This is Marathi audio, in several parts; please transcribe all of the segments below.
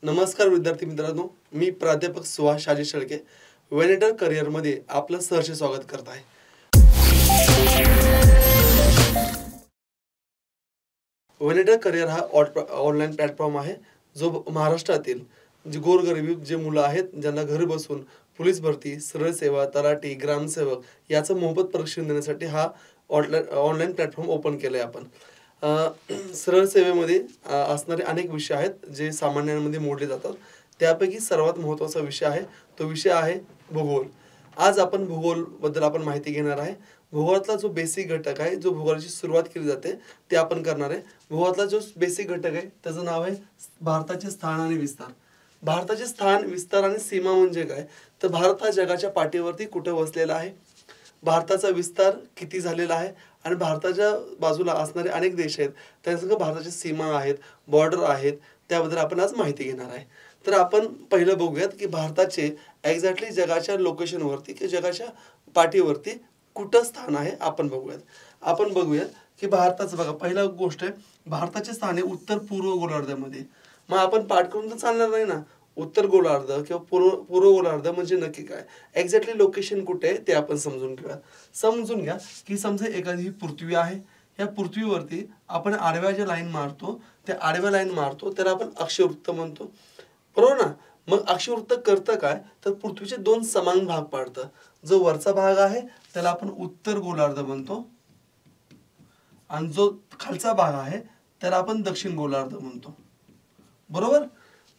नमस्कार विद्यार्थी मित्रांनो, मी प्राध्यापक सुहास शाजी शेळके वेनेटर करिअरमध्ये आपलं सहर्ष स्वागत करत आहे. वेनेटर करिअर हा ऑनलाईन प्लॅटफॉर्म आहे जो महाराष्ट्रातील जी गोरगरीब जे मुलं आहेत ज्यांना घरी बसून पोलीस भरती, सरळ सेवा, तलाठी, ग्रामसेवक याचं मोफत प्रशिक्षण देण्यासाठी हा ऑनलाईन प्लॅटफॉर्म ओपन केला आहे आपण. सरळ सेवेमध्ये असणारे अनेक विषय आहेत जे सामान्यांमध्ये मोडले जातात. त्यापैकी सर्वात महत्त्वाचा विषय आहे तो विषय आहे भूगोल. आज आपण भूगोलबद्दल आपण माहिती घेणार आहे. भूगोलातला जो बेसिक घटक आहे, जो भूगोलाची सुरुवात केली जाते ते आपण करणार आहे. भूगोलातला जो बेसिक घटक आहे त्याचं नाव आहे भारताचे स्थान आणि विस्तार. भारताचे स्थान, विस्तार आणि सीमा म्हणजे काय, तर भारत हा जगाच्या पाठीवरती कुठे वसलेला आहे, भारताचा विस्तार किती झालेला आहे आणि भारताच्या बाजूला असणारे अनेक देश आहेत त्यांच्या भारताच्या सीमा आहेत, बॉर्डर आहेत, त्याबद्दल आपण आज माहिती घेणार आहे. तर आपण पहिलं बघूयात की भारताचे एक्झॅक्टली जगाच्या लोकेशनवरती की जगाच्या पाठीवरती कुठं स्थान आहे आपण बघूयात. आपण बघूयात की भारताचं बघा, पहिला गोष्ट आहे भारताचे स्थान आहे उत्तर पूर्व गोलार्धामध्ये. मग आपण पाठ करून तर चालणार नाही ना, उत्तर गोलार्ध किंवा पूर्व गोलार्ध म्हणजे नक्की काय, एक्झॅक्टली लोकेशन कुठे आहे ते आपण समजून घेऊया. समजून घ्या की समजा एखादी ही पृथ्वी आहे, या पृथ्वीवरती आपण आडव्या ज्या लाईन मारतो त्या आडव्या लाईन मारतो त्याला आपण अक्षवृत्त म्हणतो, बरोबर ना. मग अक्षवृत्त करतं काय, तर पृथ्वीचे दोन समान भाग पाडतं. जो वरचा भाग आहे त्याला आपण उत्तर गोलार्ध म्हणतो आणि जो खालचा भाग आहे त्याला आपण दक्षिण गोलार्ध म्हणतो, बरोबर.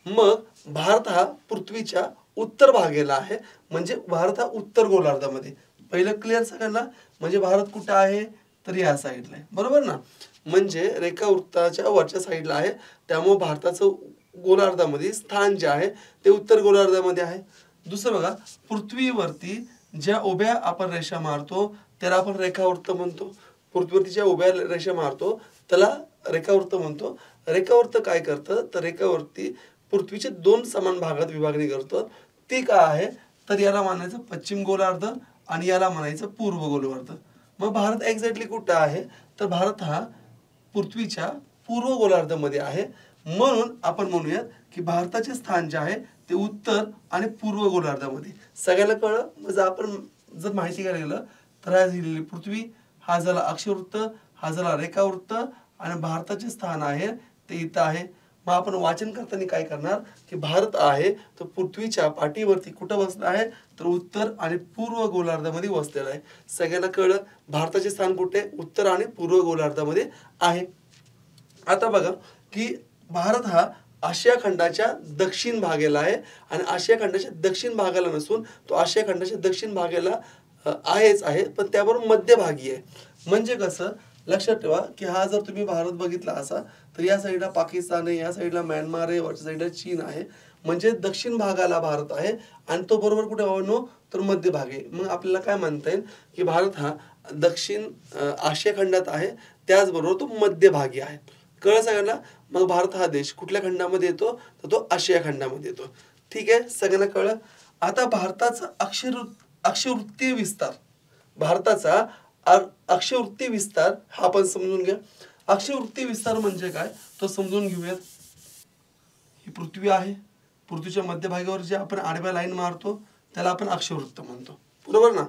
मग भारत हा पृथ्वीच्या उत्तर भागेला आहे, म्हणजे भारत हा उत्तर गोलार्धामध्ये. पहिलं क्लिअर सगळ्यांना, म्हणजे भारत कुठं आहे तर या साईडला आहे, बरोबर ना. म्हणजे रेखावृत्ताच्या वरच्या साईडला आहे, त्यामुळे भारताचं गोलार्धामध्ये स्थान जे आहे ते उत्तर गोलार्धामध्ये आहे. दुसरं बघा, पृथ्वीवरती ज्या उभ्या आपण रेषा मारतो त्याला आपण रेखावृत्त म्हणतो. पृथ्वीवरती ज्या उभ्या रेषा मारतो त्याला रेखावृत्त म्हणतो. रेखावृत्त काय करतं, तर रेखावरती पृथ्वीचे दोन समान भागात विभागणी करतो. ती काय आहे, तर याला म्हणायचं पश्चिम गोलार्ध आणि याला म्हणायचं पूर्व गोलार्ध. मग भारत एक्झॅक्टली कुठं आहे, तर भारत हा पृथ्वीच्या पूर्व गोलार्धामध्ये आहे. म्हणून आपण म्हणूयात की भारताचे स्थान जे आहे ते उत्तर आणि पूर्व गोलार्धामध्ये. सगळ्याला कळलं. म्हणजे आपण जर माहिती करायला गेलं तर हा झालेली पृथ्वी, हा झाला अक्षवृत्त, हा झाला रेखावृत्त आणि भारताचे स्थान आहे ते इथं आहे. मग आपण वाचन करताना काय करणार की भारत आहे तर पृथ्वीच्या पाठीवरती कुठं बसला आहे, तर उत्तर आणि पूर्व गोलार्धामध्ये वसलेला आहे. सगळ्यांना कळलं भारताचे स्थान कुठे, उत्तर आणि पूर्व गोलार्धामध्ये आहे. आता बघा की भारत हा आशिया खंडाच्या दक्षिण भागाला आहे आणि आशिया खंडाच्या दक्षिण भागाला नसून तो आशिया खंडाच्या दक्षिण भागाला आहेच आहे, पण त्याबरोबर मध्यभागी आहे. म्हणजे कसं, लक्षात ठेवा की हा जर तुम्ही भारत बघितला असा तर या साईडला पाकिस्तान आहे, या साईडला म्यानमार आहे, वरच्या साईडला चीन आहे. म्हणजे दक्षिण भागाला भारत आहे आणि तो बरोबर कुठे व्हावं तर मध्यभागी. मग आपल्याला काय म्हणता येईल की भारत हा दक्षिण आशिया खंडात आहे, त्याचबरोबर तो मध्यभागी आहे. कळलं सगळ्यांना. मग भारत हा देश कुठल्या खंडामध्ये येतो, तर तो आशिया खंडामध्ये येतो. ठीक आहे, सगळ्यांना कळलं. आता भारताचा अक्षवृत्तीय विस्तार, भारताचा अक्षवृत्तीय विस्तार हा आपण समजून घ्या. अक्षवृत्तीय विस्तार म्हणजे काय तो समजून घेऊयात. ही पृथ्वी आहे, पृथ्वीच्या मध्यभागावर जे आपण आडव्या लाईन मारतो त्याला आपण अक्षवृत्त म्हणतो, बरोबर ना.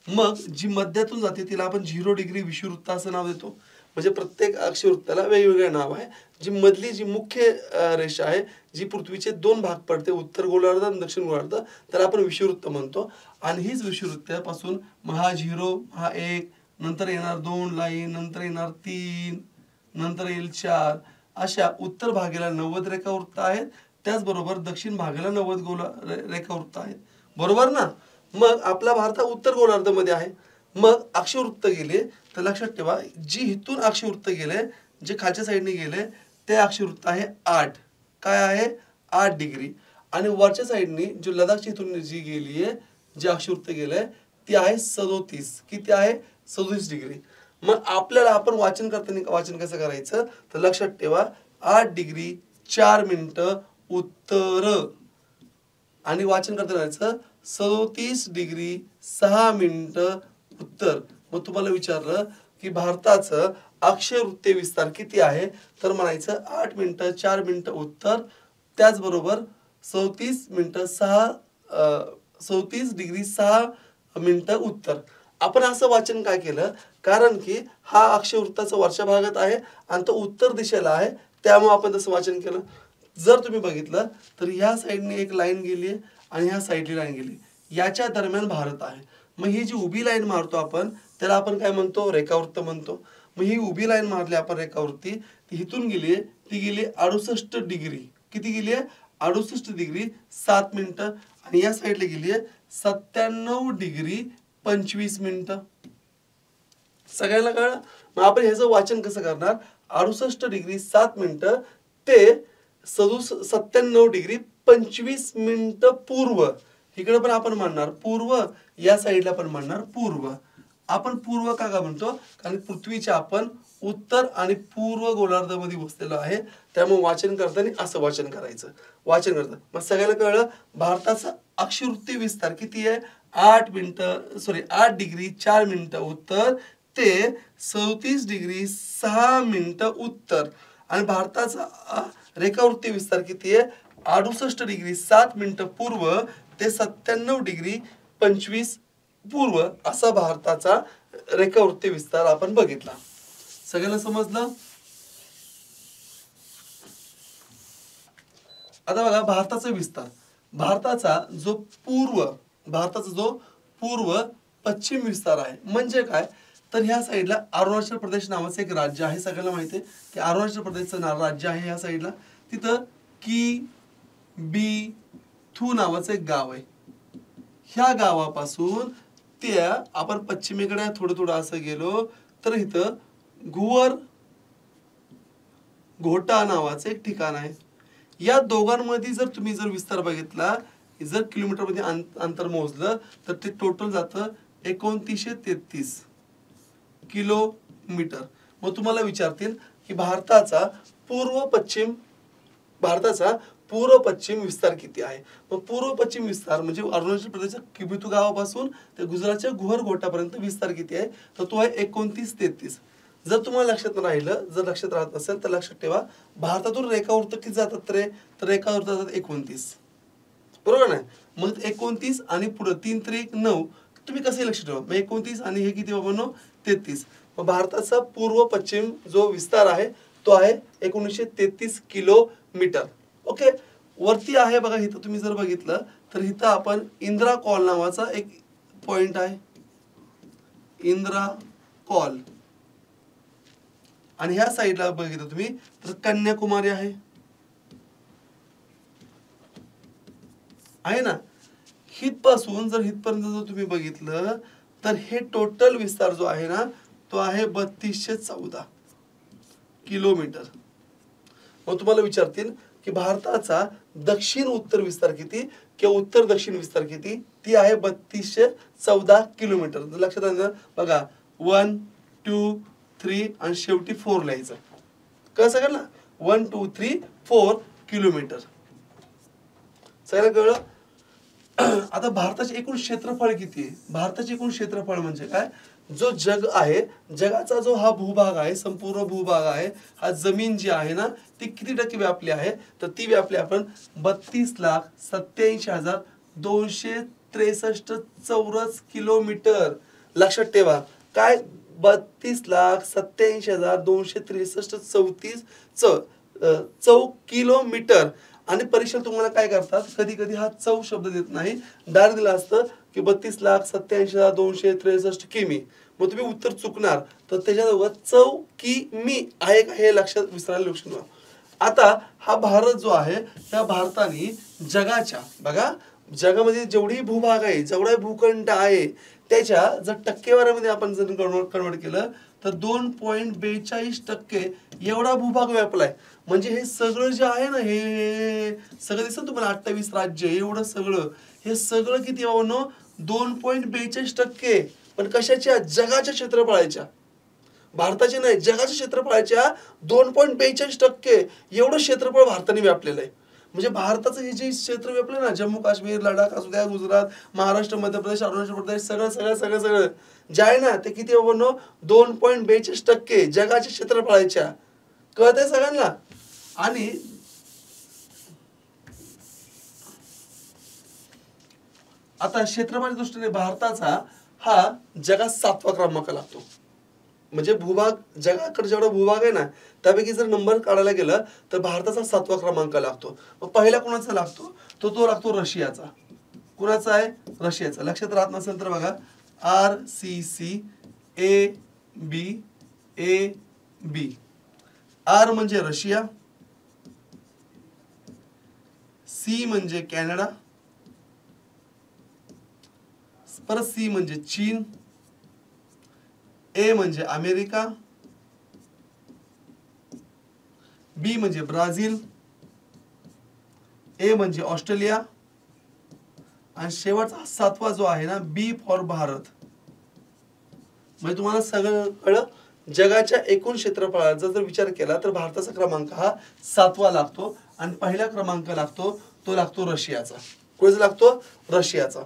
मग जी मध्यातून जाते तिला आपण 0 डिग्री विषुववृत्त असं नाव देतो. म्हणजे प्रत्येक अक्षवृत्ताला वेगवेगळे नाव आहे. जी मधली जी मुख्य रेषा आहे जी पृथ्वीचे दोन भाग पडते, उत्तर गोलार्ध आणि दक्षिण गोलार्ध, त्याला आपण विषुववृत्त म्हणतो. आणि हीच विषुववृत्तापासून हा 0, हा 1, नंतर येणार 2 लाईन, नंतर येणार 3, नंतर येईल 4, अशा उत्तर भागाला 90 रेखावृत्त आहेत, त्याचबरोबर दक्षिण भागाला 90 रेखावृत्त आहेत, बरोबर ना. मग आपला भारत हा उत्तर गोलार्धामध्ये आहे. मग अक्षवृत्त गेले तर लक्षात ठेवा, जी इथून अक्षवृत्त गेले, जे खालच्या साईडने गेले ते अक्षवृत्त आहे 8. काय आहे, 8 डिग्री. आणि वरच्या साईडने जो लडाखच्या इथून जी गेली आहे, जे अक्षवृत्त गेलंय ती आहे 37. किती आहे, 37 डिग्री. मग आपल्याला आपण वाचन करताना वाचन कसं करायचं, तर लक्षात ठेवा 8 डिग्री 4 मिनिटं उत्तर आणि वाचन करताना 37 डिग्री 6 मिनिटं उत्तर. मग तुम्हाला विचारलं की भारताचं अक्षवृत्तीय विस्तार किती आहे, तर म्हणायचं 8 मिनिटं 4 मिनिटं उत्तर त्याचबरोबर 34 डिग्री 6 मिनिटं उत्तर. आपण असं वाचन काय केलं, कारण की हा अक्षय वृत्ताचा वरच्या भागात आहे आणि तो उत्तर दिशेला आहे, त्यामुळे आपण तसं वाचन केलं. जर तुम्ही बघितलं तर ह्या साईडने एक लाईन गेली आहे आणि ह्या साईडने लाईन गेली, याच्या दरम्यान भारत आहे. मग ही जी उभी लाईन मारतो आपण त्याला आपण काय म्हणतो, रेखावृत्त म्हणतो. मग ही उभी लाईन मारली आपण रेखावृत्ती, ती इथून गेली, ती गेली 68 डिग्री. किती गेली आहे? 68 डिग्री 7 मिनिटं. आणि या साईडला गेली आहे 97 डिग्री 25 मिनिटं. सगळ्यांना कळलं? मग आपण ह्याचं वाचन कसं करणार? 68 डिग्री 7 मिनिटं ते 97 डिग्री 25 मिनिटं पूर्व. इकडे पण आपण म्हणणार पूर्व, या साईडला पण म्हणणार पूर्व. आपण पूर्व का म्हणतो? कारण पृथ्वीच्या आपण उत्तर आणि पूर्व गोलार्धामध्ये बसलेलो आहे, त्यामुळे वाचन करताना असं वाचन करायचं. वाचन करतं मग सगळ्याला कळलं. भारताचा अक्षवृत्तीय विस्तार किती आहे? 8 डिग्री 4 मिनिटं उत्तर ते 34 डिग्री 6 मिनिटं उत्तर. आणि भारताचा रेखावृत्तीय विस्तार किती आहे? 68 डिग्री 7 मिनिटं पूर्व ते 97 डिग्री 25 पूर्व. असा भारताचा रेखावृत्तीय विस्तार आपण बघितला. सगळ्यांना समजलं? आता बघा भारताचा विस्तार. भारताचा जो पूर्व पश्चिम विस्तार आहे म्हणजे काय, तर ह्या साईडला अरुणाचल प्रदेश नावाचं एक राज्य आहे. सगळ्यांना माहिती आहे की अरुणाचल प्रदेशचं राज्य आहे. ह्या साईडला तिथं की बी थू नावाचं एक गाव आहे. ह्या गावापासून त्या आपण पश्चिमेकडे थोडं असं गेलो तर इथं घोटा नावाचं एक ठिकाण आहे. या दोघांमध्ये जर तुम्ही विस्तार बघितला, जर किलोमीटर मध्ये अंतर मोजलं तर ते टोटल जातं 2933 किलोमीटर. मग तुम्हाला विचारतील की भारताचा पूर्व पश्चिम विस्तार किती आहे? मग पूर्व पश्चिम विस्तार म्हणजे अरुणाचल प्रदेशच्या किबिथू गावापासून ते गुजरातच्या घोटापर्यंत विस्तार किती आहे? तर तो आहे 2933. जर तुम्हाला लक्षात राहत नसेल तर लक्षात ठेवा, भारतातून रेखावृत्त किती जातात रे? तर रेखावृत्त जातात 29. बरोबर नाही? मग 29 आणि पुढे 3 3 9. तुम्ही कसे लक्षात ठेवा? मग 29 आणि हे किती बाबांनो? 33. मग भारताचा पूर्व पश्चिम जो विस्तार आहे तो आहे 1933 किलोमीटर. ओके. वरती आहे बघा, इथं तुम्ही जर बघितलं तर इथं आपण इंदिरा कॉल नावाचा एक पॉइंट आहे. इंदिरा कॉल. आणि ह्या साईडला बघितलं तुम्ही तर कन्याकुमारी आहे ना. हितपासून जर हितपर्यंत जर तुम्ही बघितलं तर हे टोटल विस्तार जो आहे ना तो आहे 3214 किलोमीटर. मग तुम्हाला विचारतील की भारताचा दक्षिण उत्तर विस्तार किती किंवा उत्तर दक्षिण विस्तार किती? ती आहे 3214 किलोमीटर. लक्षात आलं बघा, 1 2 3 आणि शेवटी 4 लिहायचं. कसं करणार? 1 2 3 4 किलोमीटर. सगळं कळलं? आता भारताचे एकूण क्षेत्रफळ किती आहे? भारताचे एकूण क्षेत्रफळ म्हणजे काय? जो जग आहे, जगाचा जो हा भूभाग आहे, संपूर्ण भूभाग आहे, हा जमीन जी आहे ना ती किती टक्के व्यापली आहे? तर ती व्यापली आपण 32,87,263 चौरस किलोमीटर. लक्षात ठेवा काय? 32,87,263 किलोमीटर. आणि परीक्षेत तुम्हाला काय करतात, कधी कधी हा चौ शब्द देत नाही, डायरेक्ट दिला असतं की 32,87,263 किमी. मग तुम्ही उत्तर चुकणार. तर त्याच्यासोबत चौ किमी आहे का हे लक्षात विसरायला लक्ष ठेवा. आता हा भारत जो आहे त्या भारताने जगामध्ये जेवढी भूभाग आहे, जेवढा भूखंड आहे त्याच्या जर टक्केवारीमध्ये आपण जर कन्वर्ट केलं तर 2.42% एवढा भूभाग व्यापलाय. म्हणजे हे सगळं जे आहे ना, हे सगळं दिसतं तुम्हाला 28 राज्य एवढं सगळं, हे सगळं किती बाबांनो? 2.42%. पण कशाच्या? जगाच्या क्षेत्रफळाच्या. भारताचे नाही, जगाच्या क्षेत्रफळाच्या 2.42% एवढं क्षेत्रफळ भारताने व्यापलेलं आहे. म्हणजे भारताचं हे जे क्षेत्र व्यापलं ना, जम्मू काश्मीर, लडाख असू द्या, गुजरात, महाराष्ट्र, मध्य प्रदेश, अरुणाचल प्रदेश, सगळं जे आहे ना ते किती बाबांनो? 2.42% जगाच्या क्षेत्रफळाच्या. कळतंय सगळ्यांना? आणि आता क्षेत्रफळाच्या दृष्टीने भारताचा हा जगात 7वा क्रमांक लागतो. म्हणजे भूभाग, जगाकडे जेवढा भूभाग आहे ना त्यापैकी जर नंबर काढायला गेलं तर भारताचा 7वा क्रमांक लागतो. मग पहिला कोणाचा लागतो? तो लागतो रशियाचा. कुणाचा आहे? रशियाचा. लक्षात राहत नसेल तर बघा, RCCABAB. आर म्हणजे रशिया, सी म्हणजे कॅनडा, परत सी म्हणजे चीन, ए म्हणजे अमेरिका, बी म्हणजे ब्राझील, ए म्हणजे ऑस्ट्रेलिया, आणि शेवटचा 7वा जो आहे ना, बी फॉर भारत. म्हणजे तुम्हाला सगळं कळलं. जगाच्या एकूण क्षेत्रफळाचा जर विचार केला तर भारताचा क्रमांक हा 7वा लागतो आणि पहिला क्रमांक लागतो तो लागतो रशियाचा. कोणाचा लागतो? रशियाचा.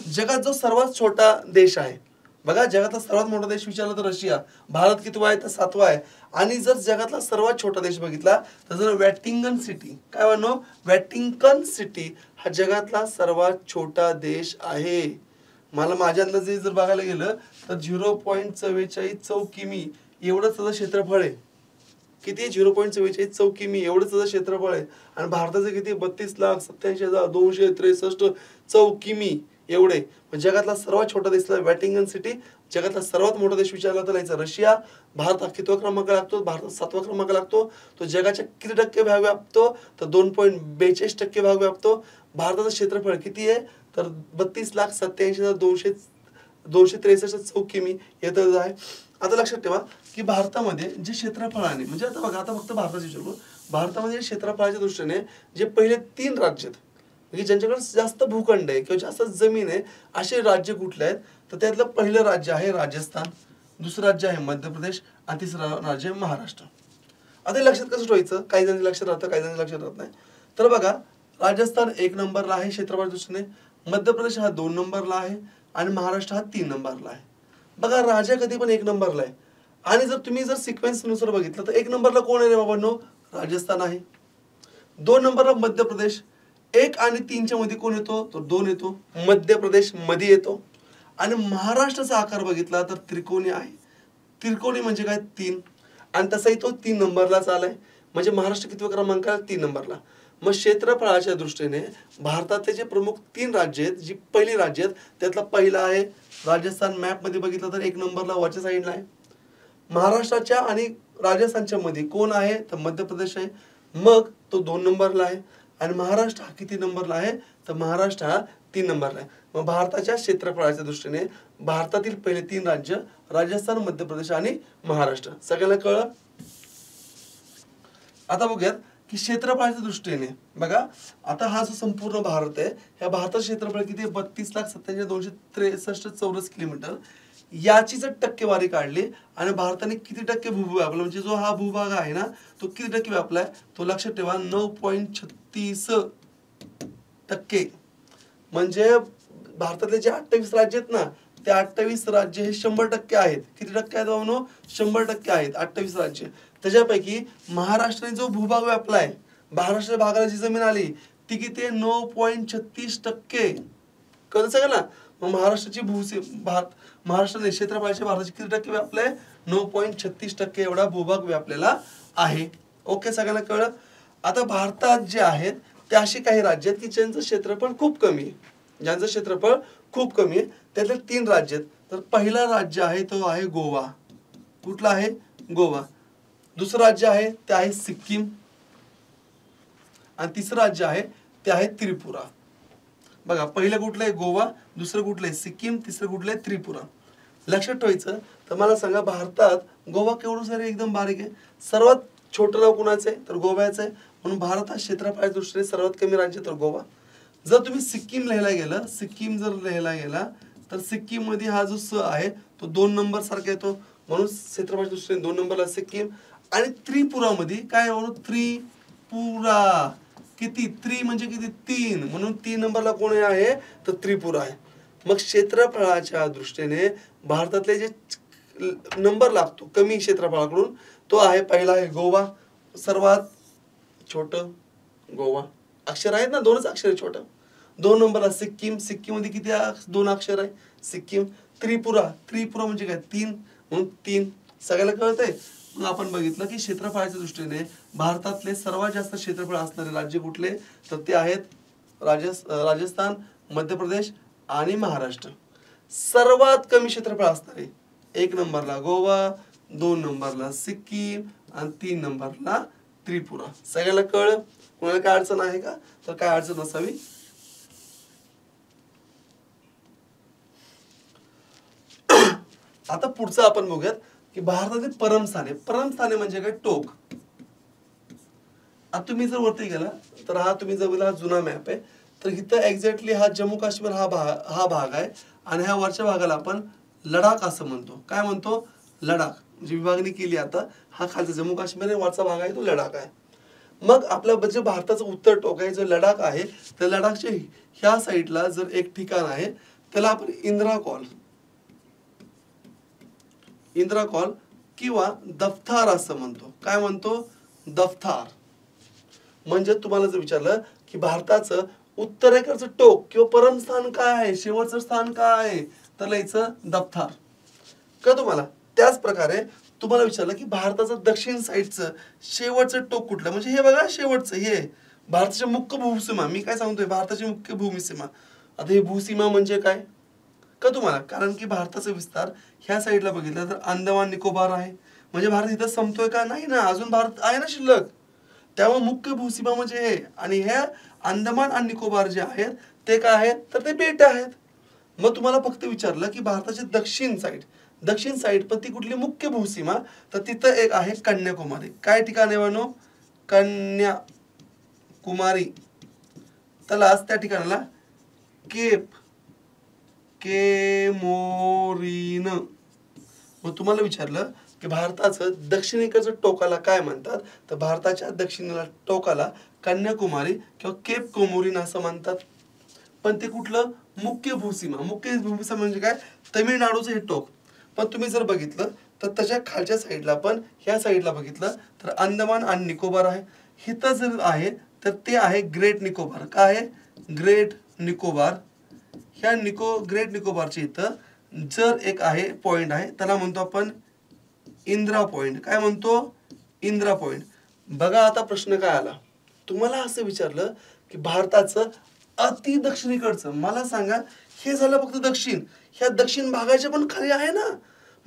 जगात जो सर्वात छोटा देश आहे बघा, जगातला सर्वात मोठा देश विचारला तर रशिया. भारत कितवा आहे? तर 7वा आहे. आणि जर जगातला सर्वात छोटा देश बघितला तर जर व्हॅटिकन सिटी, काय म्हणू, व्हॅटिकन सिटी हा जगातला सर्वात छोटा देश आहे. मला माझ्या अंदाजे जर बघायला गेलं तर 0.44 चौकिमी एवढंच त्याचं क्षेत्रफळ आहे. किती? 0.44 चौकिमी एवढंच त्याचं क्षेत्रफळ आहे. आणि भारताचं किती? 32,87,263 चौकिमी एवढे. जगातला सर्वात छोटा देश व्हॅटिकन सिटी. जगातला सर्वात मोठा देश विचारला तर याचा रशिया. भारत हा कितवा क्रमांक लागतो? भारतात 7वा क्रमांक लागतो. तो जगाच्या किती टक्के भाग व्यापतो? तर 2.42% भाग व्यापतो. भारताचं क्षेत्रफळ किती आहे? तर 32,87,263 चौकिमी येतं आहे. आता लक्षात ठेवा की भारतामध्ये जे क्षेत्रफळाने, म्हणजे आता बघा, आता फक्त भारताचे विचारू, भारतामध्ये क्षेत्रफळाच्या दृष्टीने जे पहिले 3 राज्य आहेत, म्हणजे ज्यांच्याकडे जास्त भूखंड आहे किंवा जास्त जमीन आहे असे राज्य कुठले आहेत? तर त्यातलं पहिलं राज्य आहे राजस्थान, दुसरं राज्य आहे मध्य प्रदेश आणि तिसरं राज्य आहे महाराष्ट्र. आता हे लक्षात कसं ठेवायचं? काही जणांनी लक्षात राहतं, काही जणांनी लक्षात राहत नाही. तर बघा, राजस्थान 1 नंबरला आहे क्षेत्रफळाच्या दृष्टीने, मध्य प्रदेश हा 2 नंबरला आहे आणि महाराष्ट्र हा 3 नंबरला आहे. बघा, राज्य कधी पण 1 नंबरला आहे. आणि जर तुम्ही जर सिक्वेन्स नुसार बघितलं तर 1 नंबरला कोण आहे रे बाबांनो? राजस्थान आहे. 2 नंबरला मध्य प्रदेश. 1 आणि 3च्या मध्ये कोण येतो? तर 2 येतो. मध्य प्रदेश मध्ये येतो. आणि महाराष्ट्राचा आकार बघितला तर त्रिकोणी आहे. त्रिकोणी म्हणजे काय? 3. आणि तसाही तो 3 नंबरलाच आलाय. म्हणजे महाराष्ट्र कितव्या क्रमांकाला? 3 नंबरला. मग क्षेत्रफळाच्या दृष्टीने भारतातले जे प्रमुख 3 राज्य आहेत, जी पहिली राज्य आहेत, त्यातला पहिला आहे राजस्थान. मॅप मध्ये बघितलं तर 1 नंबरला वरच्या साईडला आहे. महाराष्ट्राच्या आणि राजस्थानच्या मध्ये कोण आहे? तर मध्य प्रदेश आहे. मग तो 2 नंबरला आहे. आणि महाराष्ट्र हा किती नंबरला आहे? तर महाराष्ट्र हा 3 नंबरला आहे. मग भारताच्या क्षेत्रफळाच्या दृष्टीने भारतातील पहिले 3 राज्य राजस्थान, मध्य प्रदेश आणि महाराष्ट्र. सगळ्यांना कळलं? आता बघूयात की क्षेत्रफळाच्या दृष्टीने बघा, आता हा जो संपूर्ण भारत आहे, ह्या भारताचं क्षेत्रफळ किती? 32,97,263 चौरस किलोमीटर. याची जर टक्केवारी काढली आणि भारताने किती टक्के भूभाग व्यापला, म्हणजे जो हा भूभाग आहे ना तो किती टक्के व्यापलाय? तो लक्षात ठेवा, 9.36%. म्हणजे भारतातले जे 28 राज्य आहेत ना, ते 28 राज्य हे 100% आहेत. किती टक्के आहेत बाबांनो? 100% आहेत 28 राज्य. त्याच्यापैकी महाराष्ट्राने जो भूभाग व्यापलाय, महाराष्ट्र भागाला जी जमीन आली ती किती? 9.36%. कळलं सगळं ना? मग महाराष्ट्राची महाराष्ट्राने क्षेत्रफळाच्या भारताची किती टक्के व्यापलंय? 9.36% एवढा भूभाग व्यापलेला आहे. ओके, सगळ्यांना कळलं? आता भारतात जे आहेत ते असे काही राज्य आहेत की ज्यांचं क्षेत्रफळ खूप कमी आहे. ज्यांचं क्षेत्रफळ खूप कमी आहे त्यातले 3 राज्य आहेत. तर पहिला राज्य आहे तो आहे गोवा. कुठला आहे? गोवा. दुसरं राज्य आहे ते आहे सिक्कीम. आणि तिसरं राज्य आहे ते आहे त्रिपुरा. बघा, पहिलं कुठलं आहे? गोवा. दुसरं कुठलं आहे? सिक्कीम. तिसरं कुठलं आहे? त्रिपुरा. लक्षात ठेवायचं. तर मला सांगा, भारतात गोवा केवढं सारे एकदम बारीक आहे. सर्वात छोटं नाव कुणाचं आहे? तर गोव्याचं आहे. म्हणून भारत हा क्षेत्रफळाच्या दृष्टीने सर्वात कमी राज्य तर गोवा. जर तुम्ही सिक्कीम लिहायला गेलं, सिक्कीम जर लिहायला गेला तर सिक्कीम मध्ये हा जो स आहे तो 2 नंबर सारखा येतो. म्हणून क्षेत्रफळाच्या दृष्टीने 2 नंबरला सिक्कीम. आणि त्रिपुरामध्ये काय म्हणून? त्रिपुरा. किती? त्रि म्हणजे किती? 3. म्हणून 3 नंबरला कोण आहे? तर त्रिपुरा आहे. मग क्षेत्रफळाच्या दृष्टीने भारतातले जे नंबर लागतो कमी क्षेत्रफळाकडून तो आहे, पहिला आहे गोवा. सर्वात छोटं गोवा. अक्षर आहेत ना, 2च अक्षर छोटं. 2 नंबरला सिक्कीम, सिक्कीम मध्ये किती 2 अक्षर आहे सिक्कीम. त्रिपुरा, त्रिपुरा म्हणजे काय 3 म्हणून 3. सगळ्याला कळतंय. मग आपण बघितलं की क्षेत्रफळाच्या दृष्टीने भारतातले सर्वात जास्त क्षेत्रफळ असणारे राज्य कुठले, तर ते आहेत राजस्थान, मध्य प्रदेश आणि महाराष्ट्र. सर्वात कमी क्षेत्रफळ असणारे 1 नंबरला गोवा, 2 नंबरला सिक्कीम आणि 3 नंबरला त्रिपुरा. सगळ्याला कळलं. कोणाला काय अडचण आहे का, तर काय अडचण नसावी. आता पुढचं आपण बघूयात की भारतातील परमस्थाने. परमस्थाने म्हणजे काय, टोक. आता तुम्ही जर वरती गेला तर हा तुम्ही जर बघितला, हा जुना मॅप आहे, तर इथं एक्झॅक्टली हा जम्मू काश्मीर हा भाग आहे आणि ह्या वरच्या भागाला आपण लडाख असं म्हणतो. काय म्हणतो, लडाख. म्हणजे विभागणी केली आता. हा खालचा जम्मू काश्मीर आहे, वरचा भाग आहे तो लडाख आहे. मग आपलं जे भारताचं उत्तर टोक आहे जो लडाख आहे, त्या लडाखच्या ह्या साईडला जर एक ठिकाण आहे त्याला आपण इंदिरा कॉल किंवा दफ्तार असं म्हणतो. काय म्हणतो, दफ्तार. म्हणजे तुम्हाला जर विचारलं की भारताचं उत्तरेकडचं टोक किंवा परमस्थान काय आहे, शेवटचं स्थान काय आहे, तर लिहायचं दफ्तार. का तुम्हाला त्याच प्रकारे तुम्हाला विचारलं की भारताचं दक्षिण साईडचं शेवटचं टोक कुठलं, म्हणजे हे बघा शेवटचं हे भारताची मुख्य भूसीमा. मी काय सांगतोय, भारताची मुख्य भूसीमा. आता ही भूसीमा म्हणजे काय का तुम्हाला, कारण की भारताचा विस्तार ह्या साईडला बघितलं तर अंदमान निकोबार आहे. म्हणजे भारत इथं संपतोय का, नाही ना, अजून भारत आहे ना शिल्लक. त्यामुळे मुख्य भूसीमा म्हणजे हे. आणि ह्या अंदमान आणि निकोबार जे आहेत ते काय आहेत, तर ते बेट आहेत. मग तुम्हाला फक्त विचारलं की भारताची दक्षिण साईड पण ती कुठली मुख्य भूसीमा, तर तिथं एक आहे कन्याकुमारी. काय ठिकाण आहे म्हणून, कन्याकुमारी. त्याला त्या ठिकाणाला केमोरीन. मग तुम्हाला विचारलं की भारताचं दक्षिणेकडचं टोकाला काय म्हणतात, तर भारताच्या दक्षिणेला टोकाला कन्याकुमारी किंवा केप कोमोरीन असं म्हणतात. पण ते कुठलं, मुख्य भूसीमा. मुख्य भूसीमा म्हणजे काय, तमिळनाडूचं हे टोक. पण तुम्ही जर बघितलं तर त्याच्या खालच्या साईडला पण ह्या साईडला बघितलं तर अंदमान आणि निकोबार आहे. हिथं जर आहे तर ते आहे ग्रेट निकोबार. काय आहे, ग्रेट निकोबार. ह्या ग्रेट निकोबारच्या इथं जर एक आहे पॉइंट आहे त्याला म्हणतो आपण इंदिरा पॉइंट. काय म्हणतो, इंदिरा पॉइंट. बघा आता प्रश्न काय आला, तुम्हाला असं विचारलं की भारताचं अति दक्षिणेकडचं, मला सांगा हे झालं फक्त दक्षिण, ह्या दक्षिण भागाच्या पण खाली आहे ना,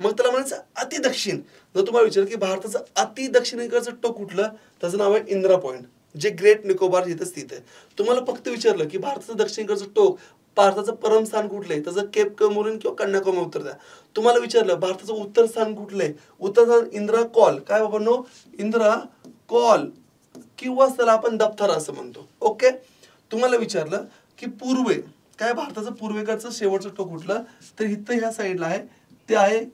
मग त्याला म्हणायचं अति दक्षिण. जर तुम्हाला विचारलं की भारताचं अति दक्षिणेकडचं टोक कुठलं, त्याचं नाव आहे इंदिरा पॉइंट, जे ग्रेट निकोबार इथं स्थित आहे. तुम्हाला फक्त विचारलं की भारताचं दक्षिणेकडचं टोक, भारताचं परमस्थान कुठलंय, त्याचं केप कमोरीन किंवा कन्याकुमारी उत्तर द्या. तुम्हाला विचारलं भारताचं उत्तर स्थान कुठलंय, उत्तर स्थान इंदिरा कॉल. काय बाबांनो, इंदिरा कॉल किंवा त्याला आपण दफ्तार असं म्हणतो. ओके. तुम्हाला विचारलं की पूर्वे, काय भारताचं पूर्वेकडचं शेवटचं टोक कुठलं, तर इथं ह्या साईडला आहे ते आहे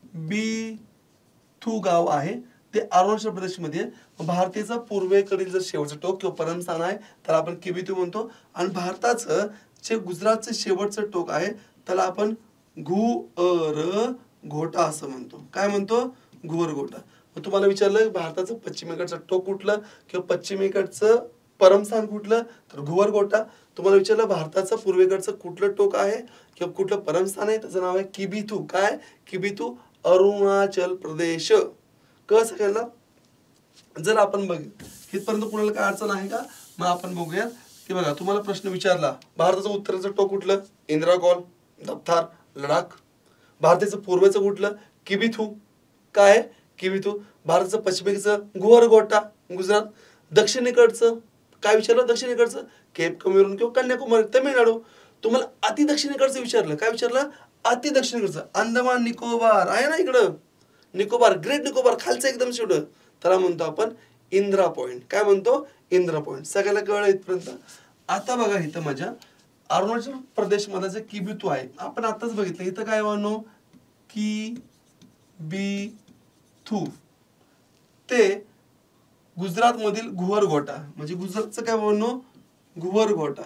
किबीथू गाव आहे, ते अरुणाचल प्रदेशमध्ये. भारताचा पूर्वेकडील जर शेवटचं टोक किंवा परमस्थान आहे त्याला आपण किबीथू म्हणतो. आणि भारताचं जे गुजरातचं शेवटचं टोक आहे त्याला आपण घुअरघोटा असं म्हणतो. काय म्हणतो, घुअरघोटा. मग तुम्हाला विचारलं भारताचं पश्चिमेकडचं टोक कुठलं किंवा पश्चिमेकडचं परमस्थान कुठलं, तर घुअरघोटा. तुम्हाला विचारलं भारताचं पूर्वेकडचं कुठलं टोक आहे किंवा कुठलं परमस्थान आहे, त्याचं नाव आहे किबीथू. काय, किबीथू, अरुणाचल प्रदेश. कसं केलं, जर आपण इथपर्यंत कुणाला काय अडचण आहे का, मग आपण बघूया की बघा तुम्हाला प्रश्न विचारला भारताचं उत्तरेचं टोक कुठलं, इंदिरा कॉल, दफ्तार, लडाख. भारताचं पूर्वेचं कुठलं, किबीथू. काय, किबीथू. भारताचं पश्चिमेकडचं घुअरघोटा, गुजरात. दक्षिणेकडचं काय विचारलं, दक्षिणेकडचं केप कमोरीन किंवा कन्याकुमारी, तमिळनाडू. तुम्हाला अति दक्षिणेकडचं विचारलं, काय विचारलं, अति दक्षिणेकडचं अंदमान निकोबार आहे ना इकडं, निकोबार, ग्रेट निकोबार खालचं एकदम शेवट, त्याला म्हणतो आपण इंदिरा पॉइंट. काय म्हणतो, इंदिरा पॉइंट. सगळ्याला कळलं इथपर्यंत. आता बघा इथं माझ्या अरुणाचल प्रदेश मध्ये जे किबीथू आहे आपण आताच बघितलं. इथं काय म्हणू, किबीथू. ते गुजरात मधील घुअरघोटा, म्हणजे गुजरातचं काय म्हणू, घुअरघोटा.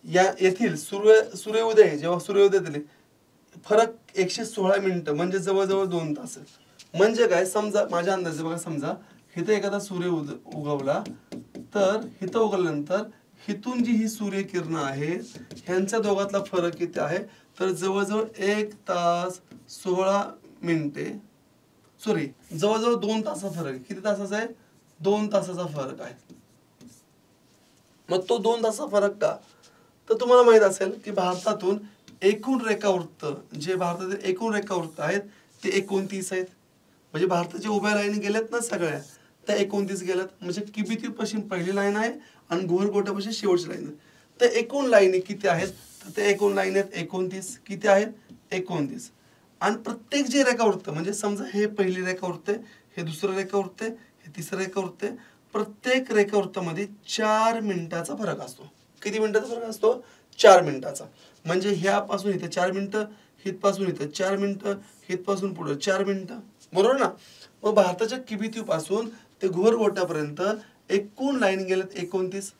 या येथील सूर्योदय, जेव्हा सूर्योदय दिले फरक 116 मिनिटं, म्हणजे जवळजवळ 2 तास. म्हणजे काय, समजा माझ्या अंदाजे बघा, समजा इथं एखादा सूर्य उगवला, तर इथं उगवल्यानंतर इथून जी ही सूर्यकिरण आहे ह्यांच्या दोघातला फरक किती आहे, तर जवळजवळ 1 तास 16 मिनिटे, सॉरी जवळजवळ 2 तासाचा फरक आहे. किती तासाचा आहे? 2 तासाचा फरक आहे. मग तो 2 तासाचा फरक का? तर तुम्हाला माहित असेल की भारतातून एकूण रेखावृत्त, जे भारतातील एकूण रेखावृत्त आहेत ते 29 आहेत. म्हणजे भारताच्या उभ्या लाईनी गेल्यात ना सगळ्या, त्या 29 गेल्यात. म्हणजे किबितीपासून पहिली लाईन आहे आणि गोरगोटापासून शेवटची लाईन आहे. तर एकूण लाईनी किती आहेत? तर ते एकूण लाईन आहेत 29. किती आहेत? 29. आणि प्रत्येक जे रेखावृत्त, म्हणजे समजा हे पहिली रेखावृत्त आहे, हे दुसरं रेखावृत्त आहे, हे तिसरं रेखावृत्त आहे, प्रत्येक रेखावृत्तामध्ये 4 मिनिटाचा फरक असतो. किती मिनिटाचा फरक असतो? 4 मिनिटाचा. म्हणजे ह्यापासून इथे 4 मिनिटं, हितपासून इथं 4 मिनिटं, हितपासून पुढे 4 मिनिटं, बरोबर ना? मग भारताच्या किबितीपासून ते घोरगोटापर्यंत एकूण लाईन गेल्यात 29.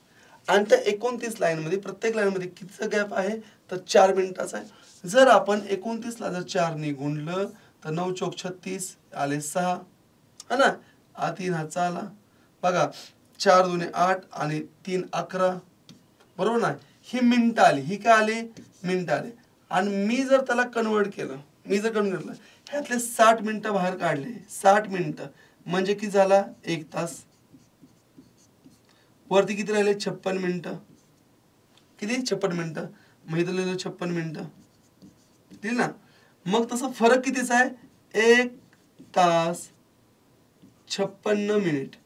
आणि त्या 29 लाईनमध्ये प्रत्येक लाईनमध्ये कितीचा गॅप आहे? तर 4 मिनिटाचा आहे. जर आपण 29 ला जर 4 ने गुणलं तर 9 चौक 36 आले 6, है ना? 3 हा आला बघा, 4 दुने 8 आणि 3 11, बरोबर ना? ही मिनिटं आली, ही काय आली? मिनिटं आली. आणि मी जर त्याला कन्वर्ट केलं, ह्यातले 60 मिनिटं बाहेर काढले, 60 मिनिटं म्हणजे किती झाला? 1 तास. वरती किती राहिले? 56 मिनिटं. किती? 56 मिनिटं. मग इथं लिहिलं 56 मिनिटं, ठीक ना? मग तसा फरक कितीचा आहे? 1 तास 56 मिनिट.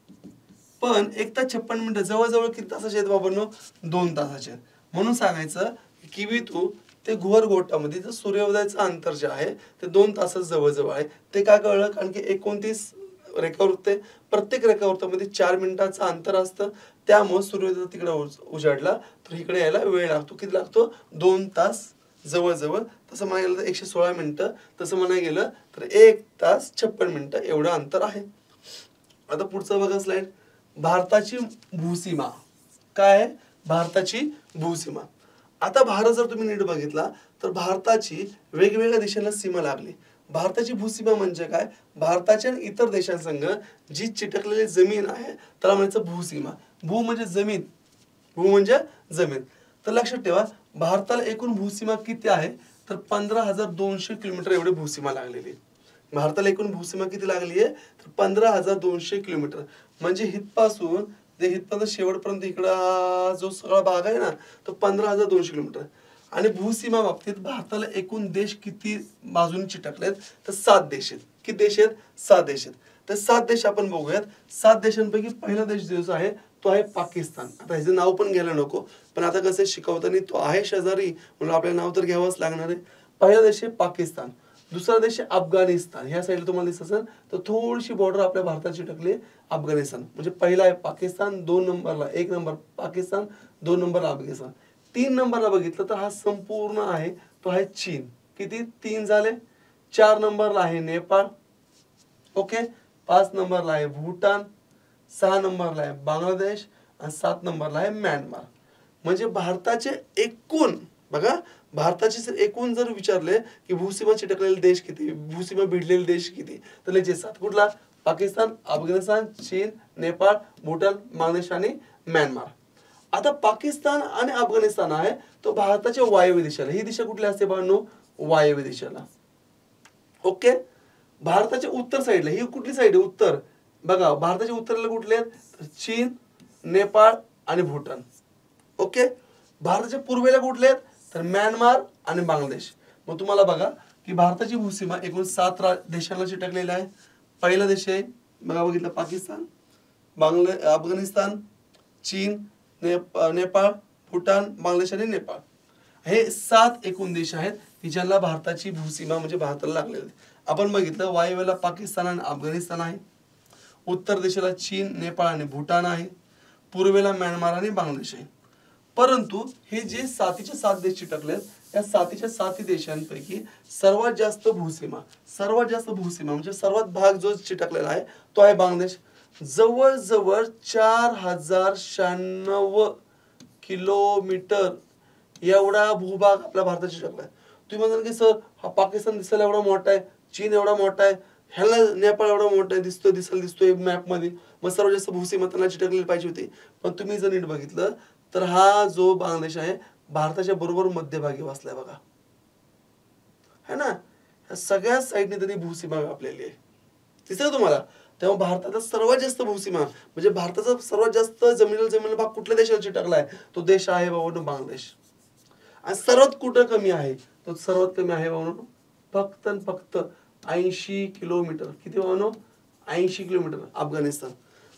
पण 1 तास 56 मिनिटं जवळजवळ किती तासाचे आहेत बाबांनो? 2 तासाचे आहेत. म्हणून सांगायचं किबितू ते घोरगोटामध्ये जे सूर्योदयाचं अंतर जे आहे ते 2 तासाचं जवळजवळ आहे. ते का कळलं? कारण की 29 रेखावृत्त आहे, प्रत्येक रेखावृत्तामध्ये 4 मिनिटाचं अंतर असतं. त्यामुळे सूर्योदय तिकडे उजाडला तर इकडे यायला वेळ लागतो. किती लागतो? 2 तास जवळजवळ. तसं म्हणायला गेलं तर 116 मिनिटं, तसं म्हणायला गेलं तर 1 तास 56 मिनिटं एवढं अंतर आहे. आता पुढचं बघा स्लाइड. भारताची भूसीमा काय आहे? भारताची भूसीमा. आता भारत जर तुम्ही नीट बघितला तर भारताची वेगवेगळ्या दिशेला सीमा लागली. भारताची भूसीमा म्हणजे काय? भारताच्या आणि इतर देशांसंग जी चिटकलेली जमीन आहे त्याला म्हणायचं भूसीमा. भू म्हणजे जमीन, भू म्हणजे जमीन. तर लक्षात ठेवा, भारताला एकूण भूसीमा किती आहे? तर 15,200 किलोमीटर एवढी भूसीमा लागलेली. भारताला एकूण भूसीमा किती लागली आहे? तर 15,200 किलोमीटर. म्हणजे हितपासून ते हितपर्यंत शेवटपर्यंत इकडं जो सगळा भाग आहे ना, तो 15,200 किलोमीटर. आणि भूसीमा बाबतीत भारताला एकूण देश किती बाजूने चिटकलेत? तर 7 देश आहेत. किती देश आहेत? 7 देश आहेत. तर 7 देश आपण बघूयात. 7 देशांपैकी पहिला देश जो आहे तो आहे पाकिस्तान. आता ह्याचं नाव पण घ्यायला नको, पण आता कसं शिकवताना तो आहे शेजारी म्हणून आपल्याला नाव तर घ्यावंच लागणार आहे. पहिला देश आहे पाकिस्तान. दुसरा देश आहे अफगाणिस्तान. ह्या साईडला तुम्हाला दिसत असेल तर थोडीशी बॉर्डर आपल्या भारताची चिटकली अफगाणिस्तान. म्हणजे पहिला आहे पाकिस्तान, 2 नंबरला 1 नंबर पाकिस्तान, 2 नंबरला अफगाणिस्तान. 3 नंबरला बघितलं तर हा संपूर्ण आहे तो आहे चीन. किती? 3 झाले. 4 नंबरला आहे नेपाळ, ओके. 5 नंबरला आहे भूटान, 6 नंबरला आहे बांगलादेश आणि 7 नंबरला आहे म्यानमार. म्हणजे भारताचे एकूण बघा, भारताचे जर एकूण जर विचारले की भूसीमा चिटकलेले देश किती, भूसीमा भिडलेले देश किती, तर लगेच 7. कुठला? पाकिस्तान, अफगाणिस्तान, चीन, नेपाळ, भूटान, बांगलादेश आणि म्यानमार. आता पाकिस्तान आणि अफगाणिस्तान आहे तो भारताच्या वायव्य दिशेला. ही दिशा कुठली असते बाळांनो? वायव्य दिशेला, ओके. भारताच्या उत्तर साईडला ही कुठली साईड आहे? उत्तर. बघा भारताच्या उत्तरेला कुठले आहेत? चीन, नेपाळ आणि भूटान, ओके. भारताच्या पूर्वेला कुठले आहेत? तर म्यानमार आणि बांगलादेश. मग तुम्हाला बघा की भारताची भूसीमा एकूण 7 देशांना चिटकलेली आहे. पहिला देश आहे बघा, बघितलं पाकिस्तान, अफगाणिस्तान, चीन, नेपाळ, भूटान, बांगलादेश आणि नेपाळ. हे 7 एकूण देश आहेत की ज्यांना भारताची भूसीमा म्हणजे भारताला लागलेली आहे. आपण बघितलं वायव्येला पाकिस्तान आणि अफगाणिस्तान आहे, उत्तर देशाला चीन, नेपाळ आणि भूटान आहे, पूर्वेला म्यानमार आणि बांगलादेश आहे. परंतु हे जे 7च्या 7 देश चिटकलेत, या 7च्या 7 देशांपैकी सर्वात जास्त भूसीमा म्हणजे सर्वात भाग जो चिटकलेला आहे तो आहे बांगलादेश. जवळजवळ 4,096 किलोमीटर एवढा भूभाग आपल्या भारताचा चिटकला आहे. तुम्ही म्हणाल की सर हा पाकिस्तान दिसायला एवढा मोठा आहे, चीन एवढा मोठा आहे, ह्याला नेपाळ एवढा मोठा दिसतोय मॅप मध्ये, मग सर्वात जास्त भूसीमा त्यांना चिटकलेली पाहिजे होती. पण तुम्ही जर नीट बघितलं तर हा जो बांगलादेश आहे भारताच्या बरोबर मध्यभागी वसलाय बघा, है ना. ह्या सगळ्या साईडने त्यांनी भूसीमा व्यापलेली आहे, दिसतं तुम्हाला. तेव्हा भारताचा सर्वात जास्त भूसीमा म्हणजे भारताचा सर्वात जास्त जमीन भाग कुठल्या देशाला चिटकलाय, तो देश आहे बाबांनो बांगलादेश. आणि सर्वात कुठं कमी आहे, तो सर्वात कमी आहे बाबांनो फक्त आणि फक्त 80 किलोमीटर. किती बाबांनो? 80 किलोमीटर अफगाणिस्तान.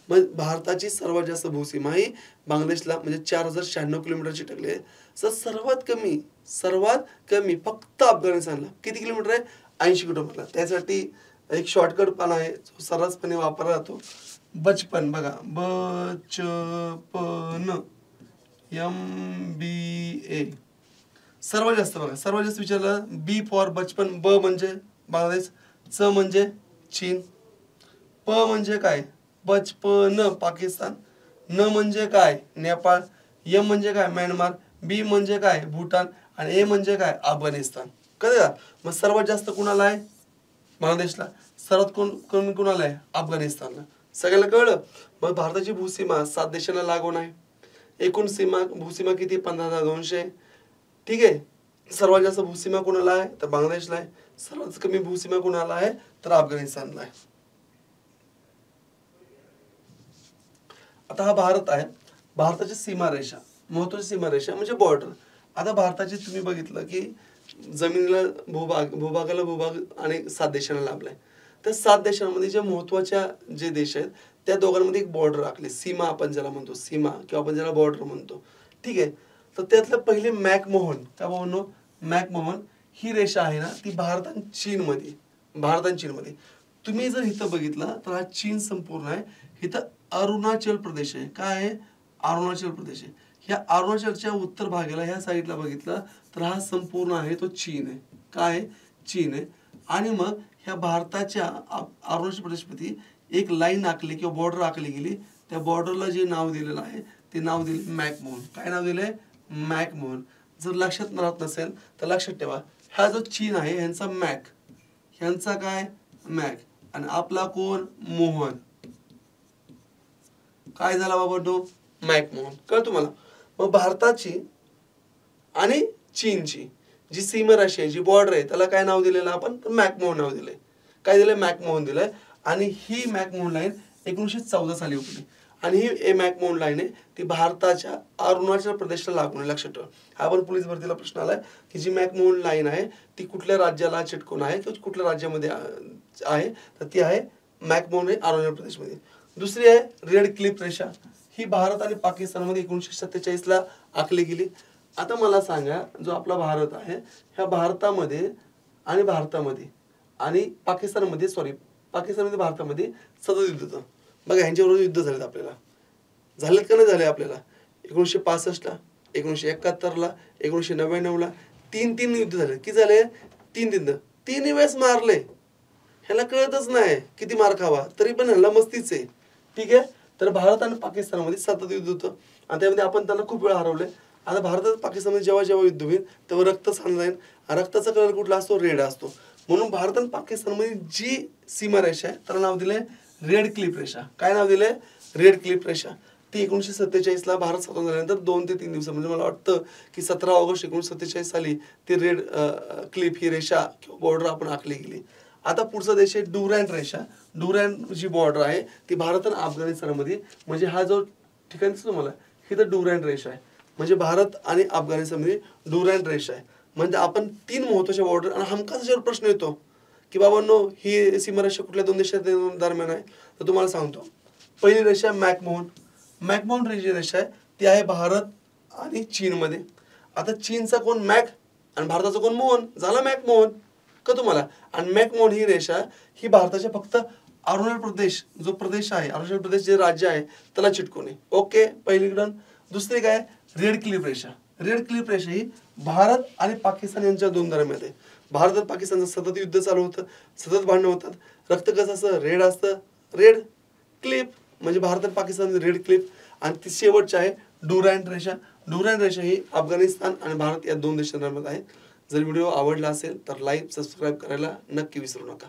मग भारताची सर्वात जास्त भूसीमा ही बांगलादेशला म्हणजे 4096 किलोमीटर चिटकली आहे. सर्वात कमी फक्त अफगाणिस्तानला किती किलोमीटर आहे? 80 किलोमीटर. त्यासाठी एक शॉर्टकट पण आहे जो सर्रासपणे वापरला जातो, बचपन. बघा, बचपन, MBA. सर्वात जास्त बघा, सर्वात जास्त विचारलं बी फॉर बचपन. ब म्हणजे बांगलादेश, च म्हणजे चीन, प म्हणजे काय? बचपन पाकिस्तान, न म्हणजे काय? नेपाळ, एम म्हणजे काय? म्यानमार, बी म्हणजे काय? भूटान, आणि ए म्हणजे काय? अफगाणिस्तान. कळलं का? मग सर्वात जास्त कुणाला आहे? बांगलादेशला. सर्वात कमी कुणाला आहे? अफगाणिस्तानला. सगळ्याला कळलं. मग भारताची भूसीमा 7 देशांना लागून आहे. एकूण भूसीमा किती? 15,200. ठीक आहे. सर्वात जास्त भूसीमा कुणाला आहे? तर बांगलादेशला आहे. सर्वात कमी भूसीमा कुणाला आहे? तर अफगाणिस्तानला आहे. आता हा भारत आहे. भारताची सीमारेषा, महत्वाची सीमारेषा म्हणजे बॉर्डर. आता भारताची तुम्ही बघितलं की जमिनीला भूभागाला भूभाग आणि 7 देशांना लाभलाय. त्या 7 देशांमध्ये ज्या महत्वाच्या जे देश आहेत त्या दोघांमध्ये एक बॉर्डर राखली, सीमा आपण ज्याला म्हणतो, सीमा किंवा आपण ज्याला बॉर्डर म्हणतो. ठीक आहे. तर त्यातलं पहिले मॅकमोहन, काय म्हणतो? मॅकमोहन ही रेषा आहे ना, ती भारत आणि चीनमध्ये. तुम्ही जर इथं बघितलं तर हा चीन संपूर्ण आहे. इथं अरुणाचल प्रदेश आहे. काय आहे? अरुणाचल प्रदेश आहे. ह्या अरुणाचलच्या उत्तर भागाला ह्या साईडला बघितलं तर हा संपूर्ण आहे तो चीन आहे. काय आहे? चीन आहे. आणि मग ह्या भारताच्या अरुणाचल प्रदेशमध्ये एक लाईन आखली किंवा बॉर्डर आखली गेली. त्या बॉर्डरला जे नाव दिलेलं आहे ते नाव दिले मॅकमोहन. काय नाव दिलंय? मॅकमोहन. जर लक्षात राहत नसेल तर लक्षात ठेवा, हा जो चीन आहे ह्यांचा मॅक, ह्यांचा काय? मॅक, आणि आपला कोण? मोहन. काय झाला बाबा? तो मॅकमोहन. कळतं तुम्हाला? मग भारताची आणि चीनची जी सीमारेषा आहे, जी बॉर्डर आहे, त्याला काय नाव दिलेलं आपण? तर मॅकमोहन नाव दिलंय. काय दिलंय? मॅकमोहन दिलंय. आणि ही मॅकमोहन लाईन 1914 साली उठली. आणि ही मॅकमोहन लाईन आहे ती भारताच्या अरुणाचल प्रदेशला लागून. लक्षात ठेवा, हा पण पोलीस भरतीला प्रश्न आलाय की जी मॅकमोहन लाईन आहे ती कुठल्या राज्याला चिटकून आहे किंवा कुठल्या राज्यामध्ये आहे, तर ती आहे मॅकमोहन आहे अरुणाचल प्रदेशमध्ये. दुसरी आहे रेड क्लिफ रेषा. ही भारत आणि पाकिस्तानमध्ये 1947 आखली गेली. आता मला सांगा, जो आपला भारत आहे ह्या भारतामध्ये आणि पाकिस्तानमध्ये भारतामध्ये सतत युद्ध होतं. बघा, ह्यांच्याबरोबर युद्ध झालेत आपल्याला. झालेत का नाही झाले आपल्याला? 1965ला, 1971ला, 1999ला 3 युद्ध झाले. किती झाले? 3 तिन्ही वेळेस मारले. ह्याला कळतच नाही किती मार खावा, तरी पण ह्याला मस्तीच आहे. ठीक आहे. तर भारत आणि पाकिस्तानमध्ये सतत युद्ध होतं आणि त्यामध्ये आपण त्यांना खूप वेळा हरवले. आता भारतात पाकिस्तानमध्ये जेव्हा युद्ध होईल तेव्हा रक्त सांडलं जाईल. रक्ताचा कलर कुठला असतो? रेड असतो. म्हणून भारत आणि पाकिस्तानमध्ये जी सीमारेषा आहे त्याला नाव दिलंय रेड क्लिफ रेषा. काय नाव दिलंय? रेड क्लिफ रेषा. ती 1947ला भारत स्वतंत्र झाल्यानंतर 2 ते 3 दिवसामध्ये मला वाटतं की 17 ऑगस्ट 1947 साली ती रेड क्लिफ ही रेषा किंवा बॉर्डर आपण आखली गेली. आता पुढचा देश आहे ड्युरॅन्ड रेषा. ड्युरॅन्ड जी बॉर्डर आहे ती भारत आणि अफगाणिस्तानमध्ये, म्हणजे हा जो ठिकाण दिसतो तुम्हाला ही तर ड्युरॅन्ड रेषा आहे. म्हणजे भारत आणि अफगाणिस्तानमध्ये ड्युरॅन्ड रेषा आहे. म्हणजे आपण 3 महत्त्वाच्या बॉर्डर. आणि हमखास याच्यावर प्रश्न येतो की बाबांनो ही सीमारेषा कुठल्या 2 देशांच्या दरम्यान आहे, तर तुम्हाला सांगतो. पहिली रेषा मॅकमोहन रेषा आहे, ती आहे भारत आणि चीनमध्ये. आता चीनचा कोण? मॅक, आणि भारताचा कोण? मोहन. झाला मॅकमोहन. का तुम्हाला? आणि मॅकमोहन ही रेषा ही भारताच्या फक्त अरुणाचल प्रदेश जो प्रदेश आहे, अरुणाचल प्रदेश जे राज्य आहे त्याला चिटकून आहे. ओके, पहिली डन. दुसरी काय? रेड क्लिफ रेषा. रेड क्लिफ रेषा ही भारत आणि पाकिस्तान यांच्या 2 दरम्यान आहे. भारत आणि पाकिस्तानचं सतत युद्ध चालू होतं, सतत भांडणं होतात. रक्त कसं असतं? रेड असतं. रेड क्लिफ म्हणजे भारत आणि पाकिस्तान रेड क्लिफ. आणि ती शेवटची आहे ड्युरॅन्ड रेषा. ड्युरॅन्ड रेषा ही अफगाणिस्तान आणि भारत या 2 देशांदरम्यान आहे. जर व्हिडिओ आवडला असेल तर लाईक, सबस्क्राईब करायला नक्की विसरू नका.